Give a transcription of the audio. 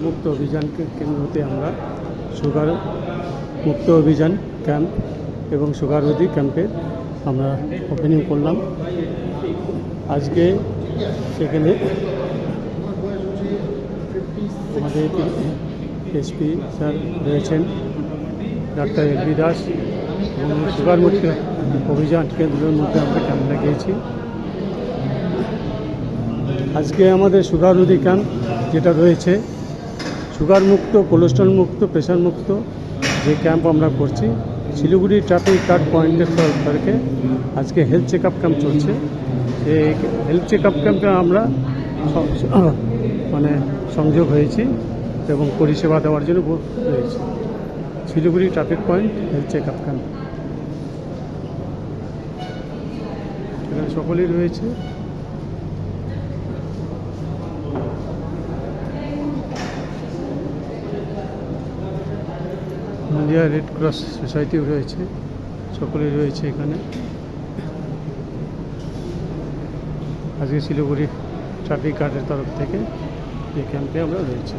মুক্ত অভিযানকে কেন্দ্রতে আমরা সুগার মুক্ত অভিযান ক্যাম্প এবং সুগার রোধী ক্যাম্পে আমরা ওপেনিং করলাম। আজকে সেখানে আমাদের এসপি স্যার রয়েছেন, ডাক্তার এলবি দাস, এবং সুগার মুক্ত অভিযান কেন্দ্রের মধ্যে আমরা ক্যাম্প লাগিয়েছি। আজকে আমাদের সুগার রোধী ক্যাম্প যেটা রয়েছে, সুগার মুক্ত, কোলেস্ট্রল মুক্ত, প্রেশার মুক্ত যে ক্যাম্প আমরা করছি, শিলিগুড়ি ট্রাফিক গার্ড পয়েন্টের তরফ থেকে আজকে হেলথ চেক আপ ক্যাম্প চলছে। এই হেলথ চেক আপ ক্যাম্পে আমরা সংযোগ হয়েছি এবং পরিষেবা দেওয়ার জন্য রয়েছি। Siliguri traffic point health check up camp, এখানে সকলেই রয়েছে। ইন্ডিয়া রেড ক্রস সোসাইটিও রয়েছে, সকলেই রয়েছে এখানে। আজকে শিলিগুড়ি ট্রাফিক গার্ডের তরফ থেকে এই ক্যাম্পে আমরা রয়েছি।